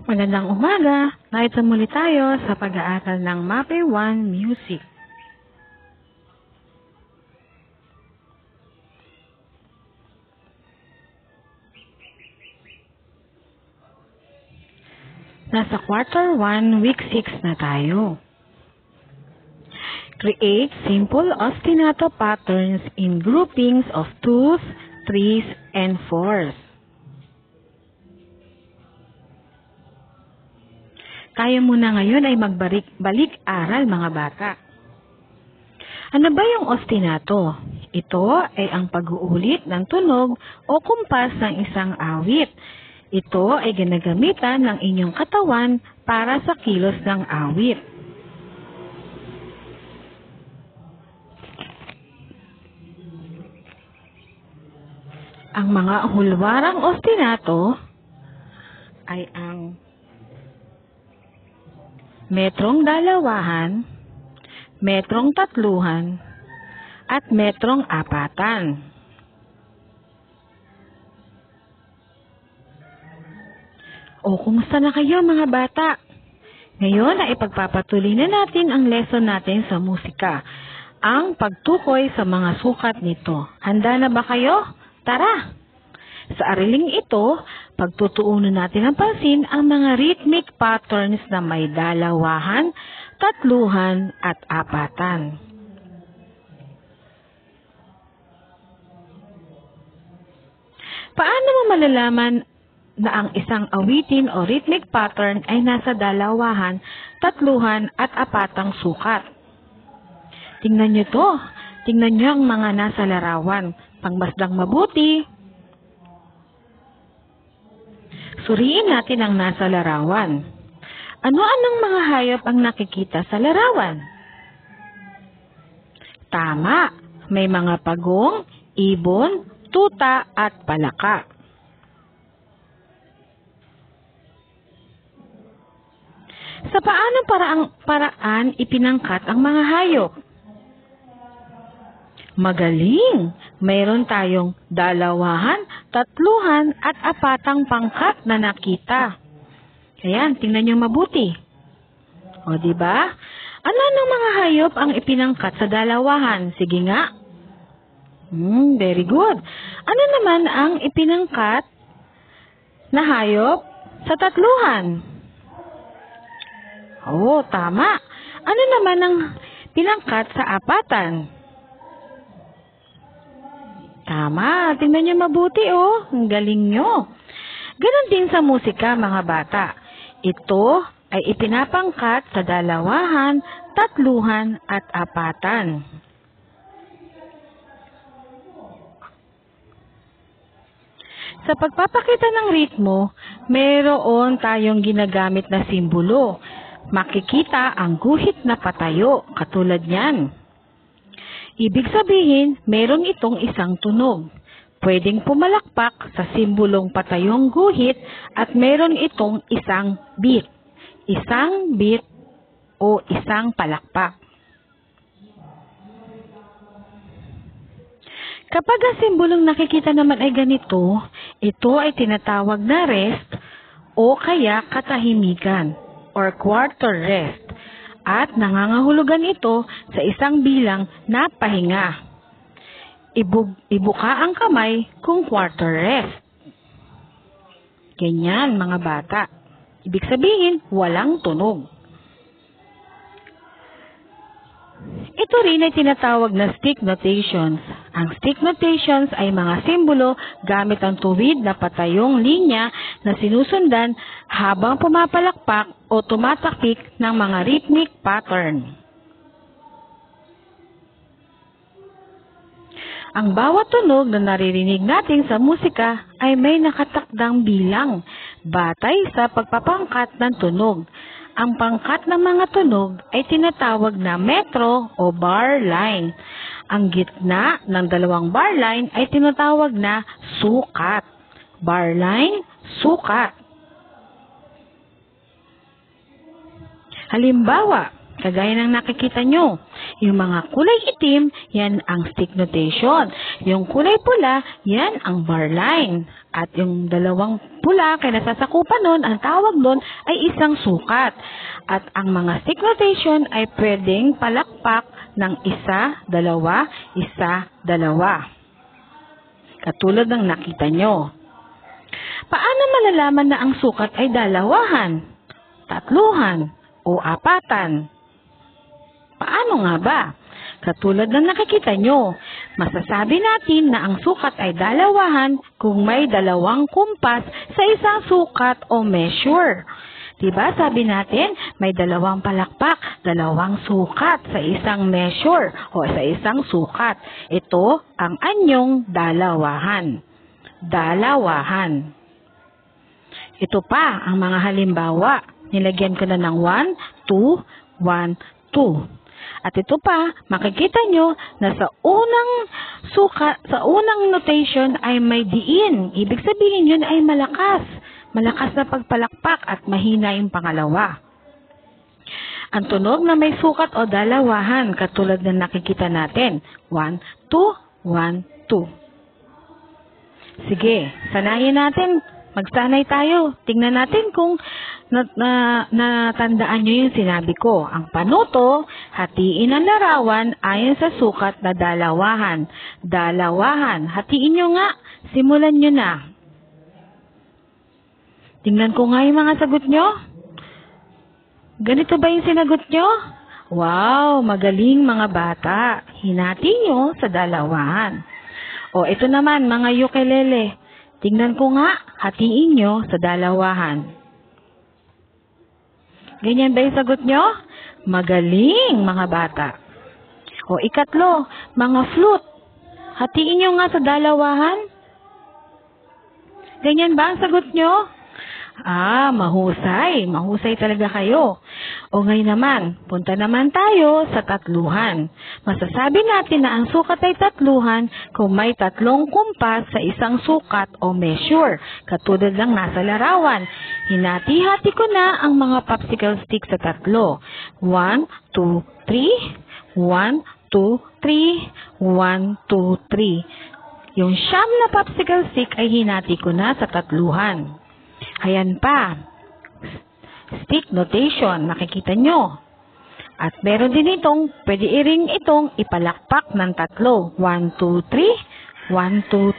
Magandang umaga! Narito muli tayo sa pag-aaral ng MAPE 1 Music. Nasa quarter 1, week 6 na tayo. Create simple ostinato patterns in groupings of 2s, 3s, and 4s. Tayo muna ngayon ay magbalik-aral mga bata. Ano ba yung ostinato? Ito ay ang pag-uulit ng tunog o kumpas ng isang awit. Ito ay ginagamitan ng inyong katawan para sa kilos ng awit. Ang mga hulwarang ostinato ay ang metrong dalawahan, metrong tatluhan, at metrong apatan. O kumusta na kayo mga bata? Ngayon ay ipagpapatuloy na natin ang lesson natin sa musika, ang pagtukoy sa mga sukat nito. Handa na ba kayo? Tara! Sa ariling ito, pagtutuunan natin ng pansin ang mga rhythmic patterns na may dalawahan, tatluhan, at apatan. Paano mo malalaman na ang isang awitin o rhythmic pattern ay nasa dalawahan, tatluhan, at apatang sukat? Tingnan nyo to. Tingnan nyo ang mga nasa larawan. Pangmasdang mabuti. Suriin natin ang nasa larawan. Ano-anong mga hayop ang nakikita sa larawan? Tama, may mga pagong, ibon, tuta, at palaka. Sa paanong paraan ipinangkat ang mga hayop? Magaling! Mayroon tayong dalawahan, tatluhan, at apatang pangkat na nakita. Ayan, tingnan nyo mabuti. O, diba? Ano ng mga hayop ang ipinangkat sa dalawahan? Sige nga. Very good. Ano naman ang ipinangkat na hayop sa tatluhan? Oo, tama. Ano naman ang pinangkat sa apatan? Tama. Tingnan nyo mabuti, oh. Ang galing nyo. Ganon din sa musika, mga bata. Ito ay ipinapangkat sa dalawahan, tatluhan, at apatan. Sa pagpapakita ng ritmo, mayroon tayong ginagamit na simbolo. Makikita ang guhit na patayo, katulad niyan. Ibig sabihin, meron itong isang tunog. Pwedeng pumalakpak sa simbolong patayong guhit at meron itong isang beat. Isang beat o isang palakpak. Kapag ang simbolong nakikita naman ay ganito, ito ay tinatawag na rest o kaya katahimikan or quarter rest. At nangangahulugan ito sa isang bilang na pahinga. Ibuka ang kamay kung quarter rest. Ganyan mga bata. Ibig sabihin, walang tunog. Ito rin ay tinatawag na stick notations. Ang stick notations ay mga simbolo gamit ang tuwid na patayong linya na sinusundan habang pumapalakpak o tumatakik ng mga rhythmic pattern. Ang bawat tunog na naririnig natin sa musika ay may nakatakdang bilang batay sa pagpapangkat ng tunog. Ang pangkat ng mga tunog ay tinatawag na metro o bar line. Ang gitna ng dalawang bar line ay tinatawag na sukat. Bar line, sukat. Halimbawa, kagaya ng nakikita nyo, yung mga kulay itim, yan ang stick notation. Yung kulay pula, yan ang bar line. At yung dalawang pula, kaya nasasakupan nun, ang tawag doon ay isang sukat. At ang mga stick notation ay pwedeng palakpak ng isa, dalawa, katulad ng nakita nyo. Paano malalaman na ang sukat ay dalawahan, tatluhan, o apatan? Paano nga ba? Katulad ng nakikita nyo, masasabi natin na ang sukat ay dalawahan kung may dalawang kumpas sa isang sukat o measure. Diba sabi natin, may dalawang palakpak, dalawang sukat sa isang measure o sa isang sukat. Ito ang anyong dalawahan. Dalawahan. Ito pa ang mga halimbawa. Nilagyan ko na ng 1, 2, 1, 2. At ito pa, makikita nyo na sa unang sukat, sa unang notation ay may diin. Ibig sabihin yun ay malakas. Malakas na pagpalakpak at mahina yung pangalawa. Ang tunog na may sukat o dalawahan, katulad ng nakikita natin. 1, 2, 1, 2. Sige, sanayin natin. Magsanay tayo. Tingnan natin kung natandaan nyo yung sinabi ko. Ang panuto, hatiin ang larawan ayon sa sukat na dalawahan. Dalawahan. Hatiin nyo nga. Simulan nyo na. Tingnan ko nga yung mga sagot nyo. Ganito ba yung sinagot nyo? Wow, magaling mga bata. Hinati nyo sa dalawahan. O, ito naman mga ukulele. Tingnan ko nga, hatiin nyo sa dalawahan. Ganyan ba yung sagot nyo? Magaling, mga bata. O ikatlo, mga flute. Hatiin nyo nga sa dalawahan. Ganyan ba ang sagot nyo? Mahusay. Mahusay talaga kayo. O ngayon naman, punta naman tayo sa tatluhan. Masasabi natin na ang sukat ay tatluhan kung may tatlong kumpas sa isang sukat o measure, katulad ng nasa larawan. Hinati-hati ko na ang mga popsicle stick sa tatlo. 1, 2, 3. 1, 2, 3. 1, 2, 3. Yung siyam na popsicle stick ay hinati ko na sa tatluhan. Ayan pa. Stick notation. Nakikita nyo. At meron din itong, pwede i-ring itong ipalakpak ng tatlo. 1, 2, 3. 1, 2,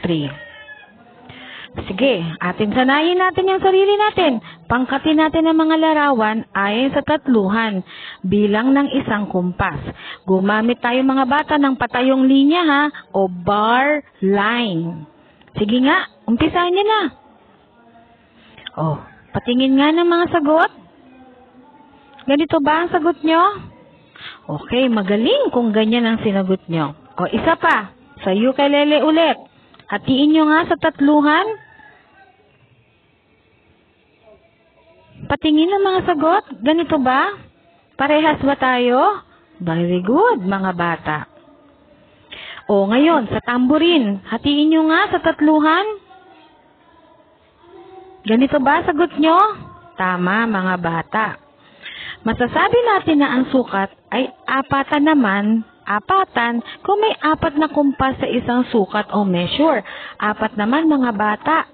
3. Sige, atin sanayin natin yung sarili natin. Pangkatin natin ang mga larawan ayon sa tatluhan bilang ng isang kumpas. Gumamit tayo mga bata ng patayong linya ha, o bar line. Sige nga, umpisahan niyo na. Oh, patingin nga ng mga sagot. Ganito ba ang sagot nyo? Okay, magaling kung ganyan ang sinagot nyo. O, isa pa. Sa ukulele ulit. Hatiin nyo nga sa tatluhan. Patingin ng mga sagot. Ganito ba? Parehas ba tayo? Very good, mga bata. O, ngayon, sa tamborin. Hatiin nyo nga sa tatluhan. Ganito ba sagot nyo? Tama, mga bata. Masasabi natin na ang sukat ay apatan kung may apat na kumpas sa isang sukat o measure. Apat naman, mga bata.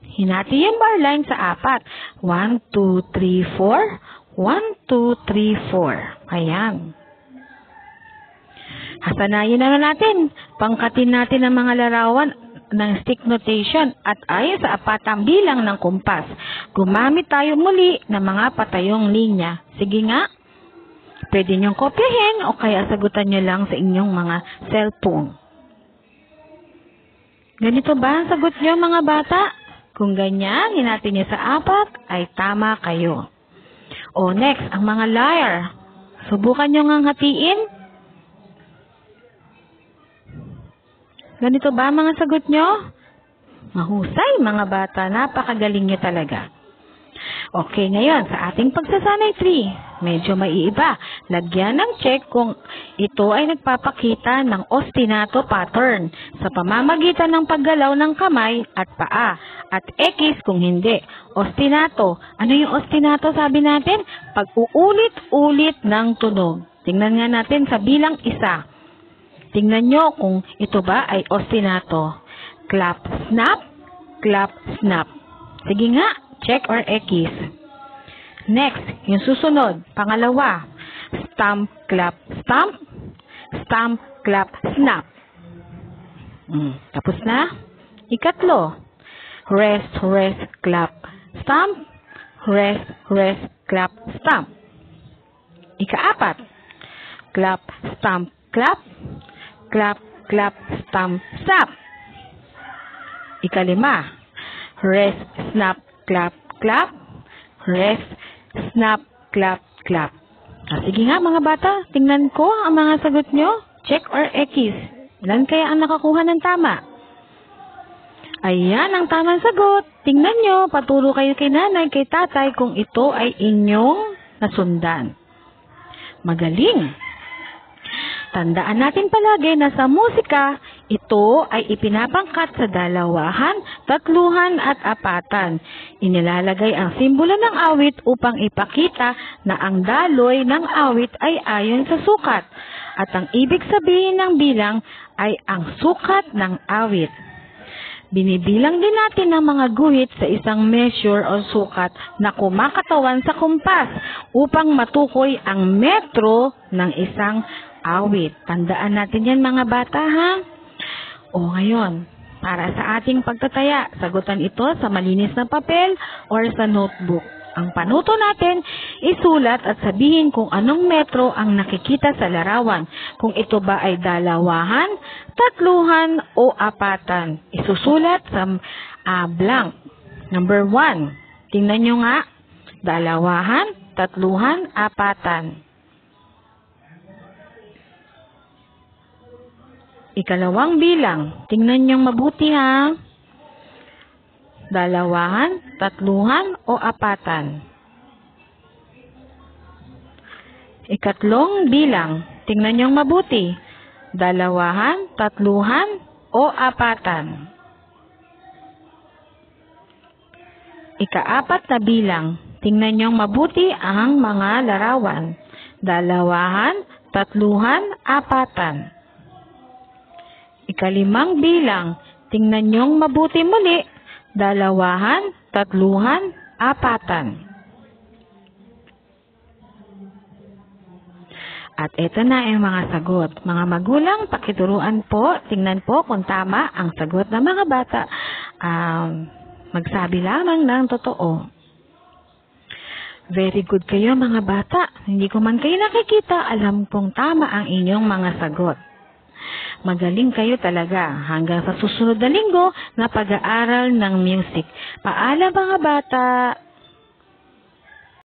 Hinati yung bar line sa apat. 1, 2, 3, 4. 1, 2, 3, 4. Ayan. Hasanayin na natin. Pangkatin natin ang mga larawan ng stick notation at ayon sa apatang bilang ng kumpas. Gumamit tayo muli ng mga patayong linya. Sige nga, pwede niyong kopyahin o kaya sagutan niyo lang sa inyong mga cellphone. Ganito ba ang sagot niyo, mga bata? Kung ganyan, hinati niyo sa apat, ay tama kayo. O next, ang mga lyre. Subukan niyo ngang hatiin. Ganito ba mga sagot nyo? Mahusay, mga bata. Napakagaling nyo talaga. Okay, ngayon, sa ating pagsasanay 3, medyo maiiba. Lagyan ng check kung ito ay nagpapakita ng ostinato pattern sa pamamagitan ng paggalaw ng kamay at paa. At X kung hindi. Ostinato. Ano yung ostinato sabi natin? Pag-uulit-ulit ng tunog. Tingnan nga natin sa bilang 1. Tingnan nyo kung ito ba ay ostinato. Clap, snap, clap, snap. Sige nga, check or X. Next, yung susunod, pangalawa. Stamp, clap, stamp. Stamp, clap, snap. Tapos na. Ikatlo. Rest, rest, clap, stamp. Rest, rest, clap, stamp. Ikaapat. Clap, stamp, clap. Clap, clap, stamp, stamp. Ikalima. Rest, snap, clap, clap. Rest, snap, clap, clap. Sige nga mga bata, tingnan ko ang mga sagot nyo. Check or X. Ilan kaya ang nakakuha ng tama? Ayan ang tamang sagot. Tingnan nyo, paturo kayo kay nanay, kay tatay kung ito ay inyong nasundan. Magaling! Tandaan natin palagi na sa musika, ito ay ipinapangkat sa dalawahan, tatluhan at apatan. Inilalagay ang simbolo ng awit upang ipakita na ang daloy ng awit ay ayon sa sukat. At ang ibig sabihin ng bilang ay ang sukat ng awit. Binibilang din natin ang mga guhit sa isang measure o sukat na kumakatawan sa kumpas upang matukoy ang metro ng isang awit. Tandaan natin yan mga bata, ha? O ngayon, para sa ating pagtataya, sagutan ito sa malinis na papel or sa notebook. Ang panuto natin, isulat at sabihin kung anong metro ang nakikita sa larawan. Kung ito ba ay dalawahan, tatluhan o apatan. Isusulat sa blank. Number 1. Tingnan nyo nga. Dalawahan, tatluhan, apatan. Ikalawang bilang. Tingnan nyo mabuti ha. Dalawahan, tatluhan o apatan. Ikatlong bilang. Tingnan nyo mabuti. Dalawahan, tatluhan o apatan. Ikaapat na bilang. Tingnan nyo mabuti ang mga larawan. Dalawahan, tatluhan, apatan. Ikalimang bilang. Tingnan nyo mabuti muli. Dalawahan, tatluhan, apatan. At ito na ang mga sagot. Mga magulang, pakituruan po. Tingnan po kung tama ang sagot ng mga bata. Magsabi lamang ng totoo. Very good kayo mga bata. Hindi ko man kayo nakikita, alam kong tama ang inyong mga sagot. Magaling kayo talaga hanggang sa susunod na linggo na pag-aaral ng music. Paalam mga bata!